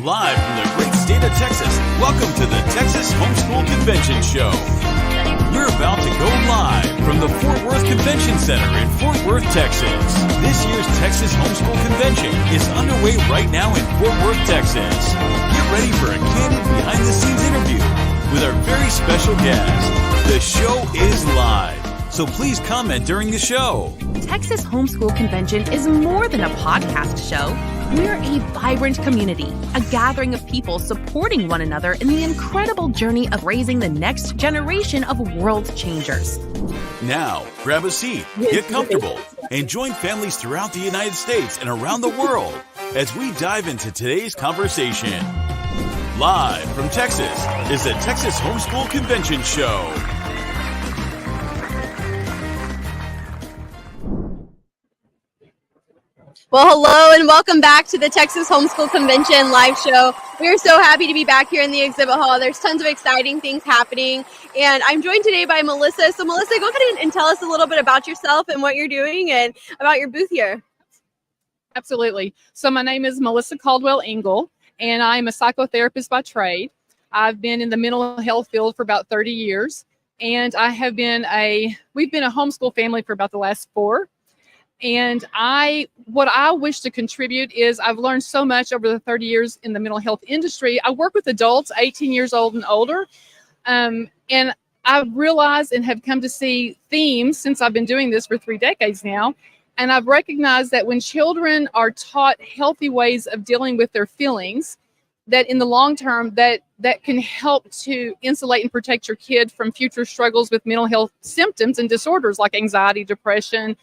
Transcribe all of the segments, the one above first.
Live from the great state of Texas, welcome to the Texas HomeSchool Convention Show. We're about to go live from the Fort Worth Convention Center in Fort Worth, Texas. This year's Texas HomeSchool Convention is underway right now in Fort Worth, Texas. Get ready for a candid behind-the-scenes interview with our very special guest. The show is live, so please comment during the show. Texas HomeSchool Convention is more than a podcast show. We're a vibrant community, a gathering of people supporting one another in the incredible journey of raising the next generation of world changers. Now, grab a seat, get comfortable, and join families throughout the United States and around the world as we dive into today's conversation. Live from Texas is the Texas HomeSchool Convention Show. Well, hello and welcome back to the Texas HomeSchool Convention live show. We are so happy to be back here in the exhibit hall. There's tons of exciting things happening. And I'm joined today by Melissa. So Melissa, go ahead and tell us a little bit about yourself and what you're doing and about your booth here. Absolutely. So my name is Melissa Caldwell Engle, and I'm a psychotherapist by trade. I've been in the mental health field for about 30 years. And we've been a homeschool family for about the last 4. And what I wish to contribute is I've learned so much over the 30 years in the mental health industry. I work with adults 18 years old and older. And I've realized and have come to see themes since I've been doing this for 3 decades now. And I've recognized that when children are taught healthy ways of dealing with their feelings, that in the long term, that can help to insulate and protect your kid from future struggles with mental health symptoms and disorders like anxiety, depression,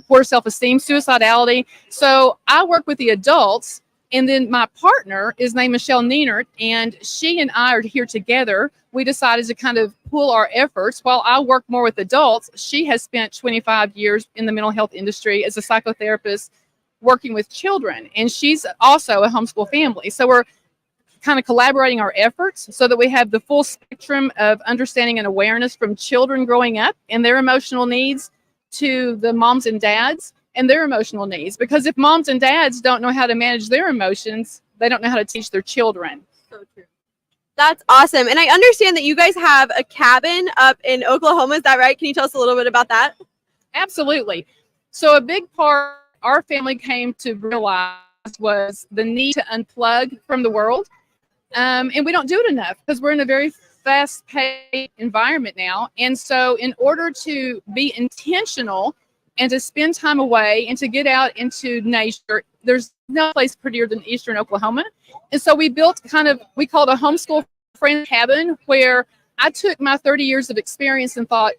poor self-esteem, suicidality. So I work with the adults, and then my partner is named Michelle Nienert, and she and I are here together. We decided to kind of pool our efforts. While I work more with adults, she has spent 25 years in the mental health industry as a psychotherapist working with children, and she's also a homeschool family. So we're kind of collaborating our efforts so that we have the full spectrum of understanding and awareness from children growing up and their emotional needs to the moms and dads and their emotional needs. Because if moms and dads don't know how to manage their emotions, they don't know how to teach their children. So true. That's awesome. And I understand that you guys have a cabin up in Oklahoma. Is that right? Can you tell us a little bit about that? Absolutely. So a big part our family came to realize was the need to unplug from the world. And we don't do it enough because we're in a very fast-paced environment now. And so in order to be intentional and to spend time away and to get out into nature, there's no place prettier than Eastern Oklahoma. And so we built we called a homeschool friend cabin, where I took my 30 years of experience and thought,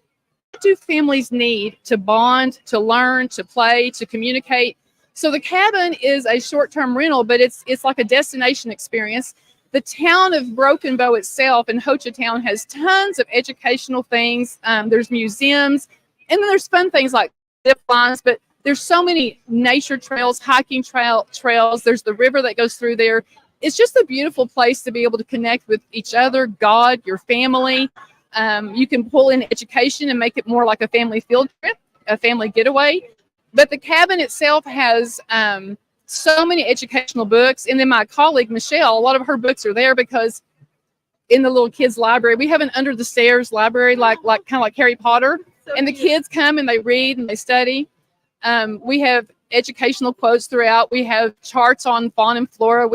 what do families need to bond, to learn, to play, to communicate? So the cabin is a short-term rental, but it's like a destination experience. The town of Broken Bow itself in Hochatown has tons of educational things. There's museums, and then there's fun things like zip lines, but there's so many nature trails, hiking trails. There's the river that goes through there. It's just a beautiful place to be able to connect with each other, God, your family. You can pull in education and make it more like a family field trip, a family getaway. But the cabin itself has so many educational books. And then my colleague, Michelle, a lot of her books are there because in the little kids library, we have an under the stairs library, like kind of like Harry Potter. So and the kids come and they read and they study. We have educational quotes throughout. We have charts on fauna and flora.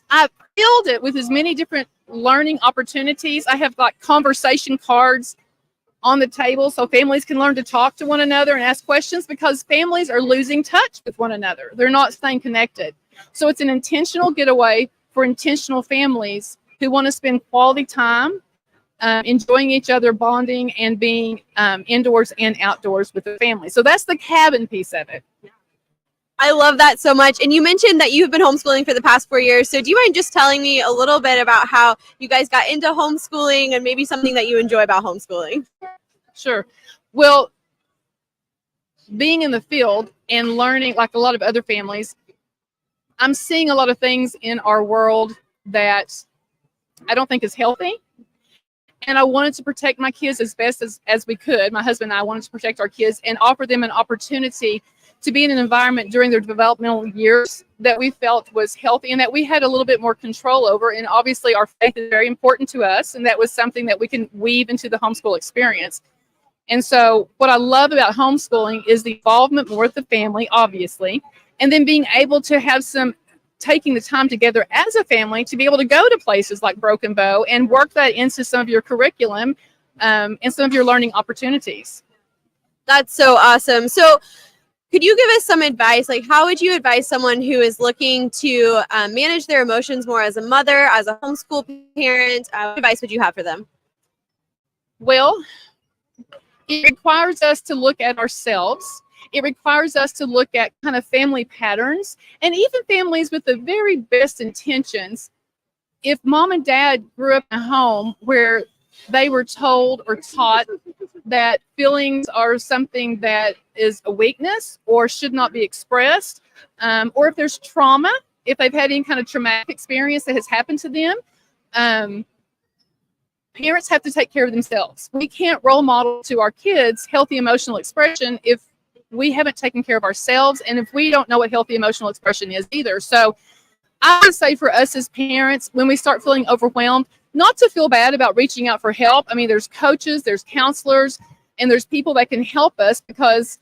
I've filled it with as many different learning opportunities. I have like conversation cards on the table so families can learn to talk to one another and ask questions, because families are losing touch with one another. They're not staying connected. So it's an intentional getaway for intentional families who want to spend quality time enjoying each other, bonding, and being indoors and outdoors with the family. So that's the cabin piece of it. I love that so much. And you mentioned that you've been homeschooling for the past 4 years. So do you mind just telling me a little bit about how you guys got into homeschooling and maybe something that you enjoy about homeschooling? Sure. Well, being in the field and learning, like a lot of other families, I'm seeing a lot of things in our world that I don't think is healthy. And I wanted to protect my kids as best as we could. My husband and I wanted to protect our kids and offer them an opportunity to be in an environment during their developmental years that we felt was healthy and that we had a little bit more control over. And obviously our faith is very important to us, and that was something that we can weave into the homeschool experience. And so what I love about homeschooling is the involvement more with the family, obviously, and then being able to have taking the time together as a family to be able to go to places like Broken Bow and work that into some of your curriculum and some of your learning opportunities. That's so awesome. So could you give us some advice? Like, how would you advise someone who is looking to manage their emotions more as a mother, as a homeschool parent? What advice would you have for them? Well, it requires us to look at ourselves. It requires us to look at kind of family patterns, and even families with the very best intentions. If mom and dad grew up in a home where they were told or taught that feelings are something that is a weakness or should not be expressed, or if there's trauma, if they've had any kind of traumatic experience that has happened to them, parents have to take care of themselves. We can't role model to our kids healthy emotional expression if we haven't taken care of ourselves, and if we don't know what healthy emotional expression is either. So I would say for us as parents, when we start feeling overwhelmed, not to feel bad about reaching out for help. I mean, there's coaches, there's counselors, and there's people that can help us, because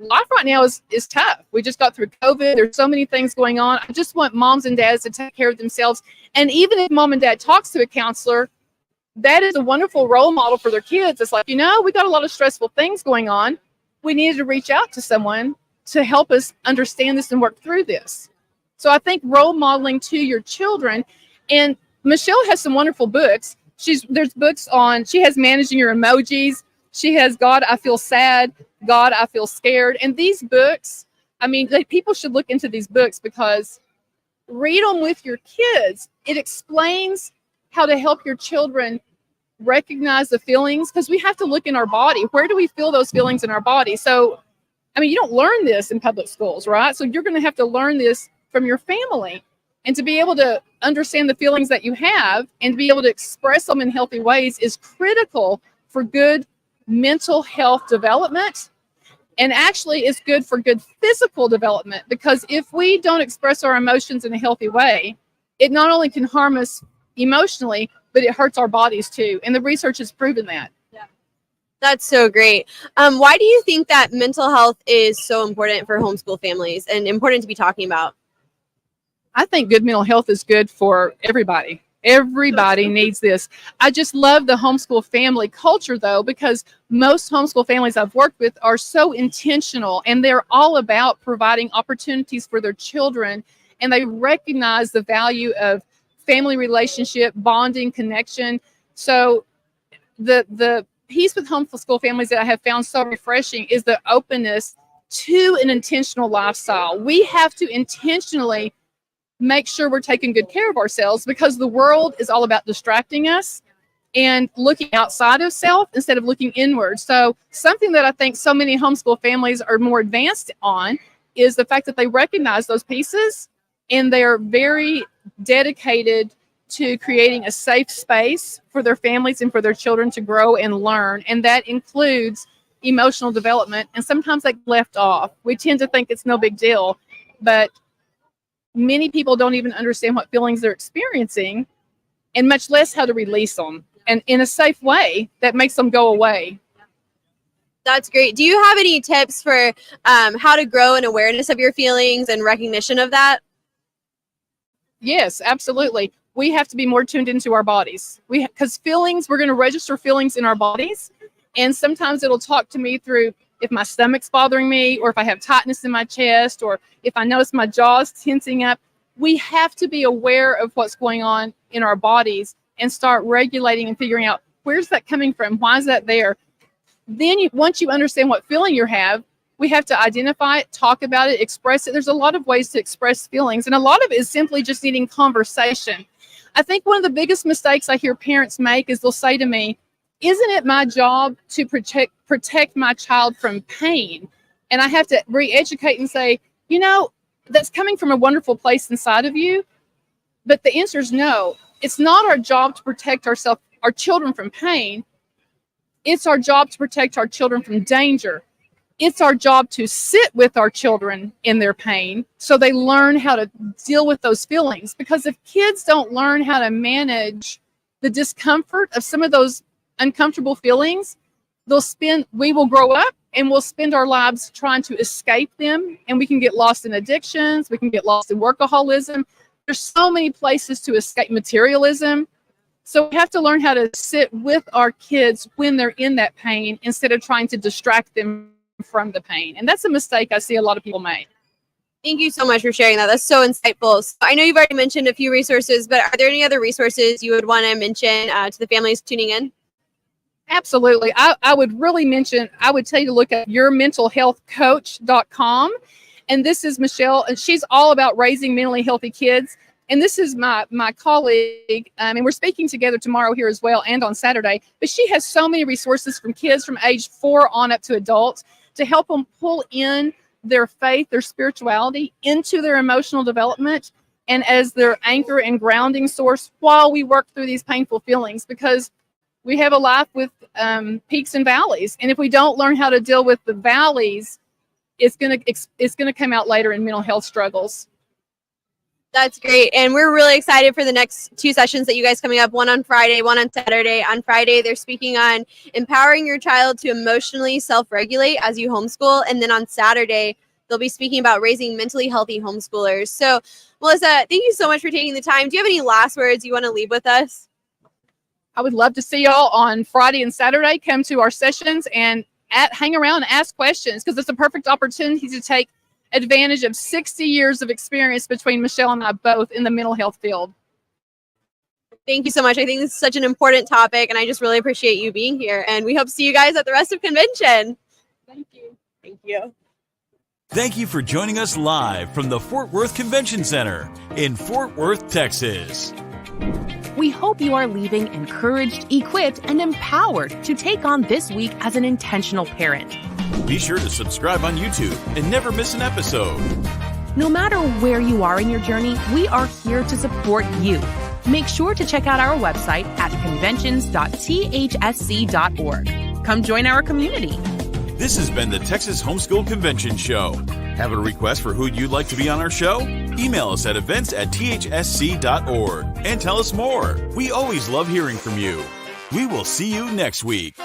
life right now is tough. We just got through COVID. There's so many things going on. I just want moms and dads to take care of themselves. And even if mom and dad talks to a counselor, that is a wonderful role model for their kids. It's like, we got a lot of stressful things going on. We needed to reach out to someone to help us understand this and work through this. So I think role modeling to your children, and Michelle has some wonderful books. There's books on, she has Managing Your Emojis. She has God, I Feel Sad, God, I Feel Scared. And these books, I mean, people should look into these books, because read them with your kids. It explains how to help your children recognize the feelings, because we have to look in our body. Where do we feel those feelings in our body? So, I mean, you don't learn this in public schools, right? So you're going to have to learn this from your family. And to be able to understand the feelings that you have and to be able to express them in healthy ways is critical for good mental health development. And actually it's good for good physical development, because if we don't express our emotions in a healthy way, it not only can harm us emotionally, but it hurts our bodies too. And the research has proven that. Yeah. That's so great. Why do you think that mental health is so important for homeschool families and important to be talking about? I think good mental health is good for everybody. Everybody needs this. I just love the homeschool family culture, though, because most homeschool families I've worked with are so intentional, and they're all about providing opportunities for their children, and they recognize the value of family relationship, bonding, connection. So the piece with homeschool families that I have found so refreshing is the openness to an intentional lifestyle. We have to intentionally make sure we're taking good care of ourselves, because the world is all about distracting us and looking outside of self instead of looking inward. So something that I think so many homeschool families are more advanced on is the fact that they recognize those pieces, and they're very dedicated to creating a safe space for their families and for their children to grow and learn. And that includes emotional development. And sometimes they get left off. We tend to think it's no big deal, but many people don't even understand what feelings they're experiencing, and much less how to release them, and in a safe way that makes them go away. That's great. Do you have any tips for how to grow an awareness of your feelings and recognition of that? Yes, absolutely. We have to be more tuned into our bodies. Because feelings, we're going to register feelings in our bodies. And sometimes it'll talk to me through if my stomach's bothering me, or if I have tightness in my chest, or if I notice my jaw's tensing up. We have to be aware of what's going on in our bodies and start regulating and figuring out, where's that coming from? Why is that there? Then once you understand what feeling you have, we have to identify it, talk about it, express it. There's a lot of ways to express feelings, and a lot of it is simply just needing conversation. I think one of the biggest mistakes I hear parents make is they'll say to me, isn't it my job to protect my child from pain? And I have to re-educate and say, that's coming from a wonderful place inside of you. But the answer is no. It's not our job to protect our children from pain. It's our job to protect our children from danger. it's our job to sit with our children in their pain so they learn how to deal with those feelings. Because if kids don't learn how to manage the discomfort of some of those uncomfortable feelings, we will grow up and we'll spend our lives trying to escape them, and we can get lost in addictions, we can get lost in workaholism. There's so many places to escape materialism. So we have to learn how to sit with our kids when they're in that pain instead of trying to distract them from the pain. And that's a mistake I see a lot of people make. Thank you so much for sharing that. That's so insightful. So I know you've already mentioned a few resources, but are there any other resources you would want to mention to the families tuning in? Absolutely. I would tell you to look at yourmentalhealthcoach.com. And this is Michelle, and she's all about raising mentally healthy kids. And this is my colleague, and we're speaking together tomorrow here as well and on Saturday. But she has so many resources from kids from age 4 on up to adults to help them pull in their faith, their spirituality into their emotional development and as their anchor and grounding source while we work through these painful feelings. Because we have a life with peaks and valleys. And if we don't learn how to deal with the valleys, it's gonna come out later in mental health struggles. That's great. And we're really excited for the next 2 sessions that you guys coming up, one on Friday, one on Saturday. On Friday, they're speaking on empowering your child to emotionally self-regulate as you homeschool. And then on Saturday, they'll be speaking about raising mentally healthy homeschoolers. So, Melissa, thank you so much for taking the time. Do you have any last words you want to leave with us? I would love to see y'all on Friday and Saturday. Come to our sessions and hang around and ask questions, because it's a perfect opportunity to take advantage of 60 years of experience between Michelle and I both in the mental health field. Thank you so much. I think this is such an important topic, and I just really appreciate you being here. And we hope to see you guys at the rest of convention. Thank you. Thank you. Thank you for joining us live from the Fort Worth Convention Center in Fort Worth, Texas. We hope you are leaving encouraged, equipped, and empowered to take on this week as an intentional parent. Be sure to subscribe on YouTube and never miss an episode. No matter where you are in your journey, we are here to support you. Make sure to check out our website at conventions.thsc.org. Come join our community. This has been the Texas Homeschool Convention Show. Have a request for who you'd like to be on our show? Email us at events@thsc.org and tell us more. We always love hearing from you. We will see you next week.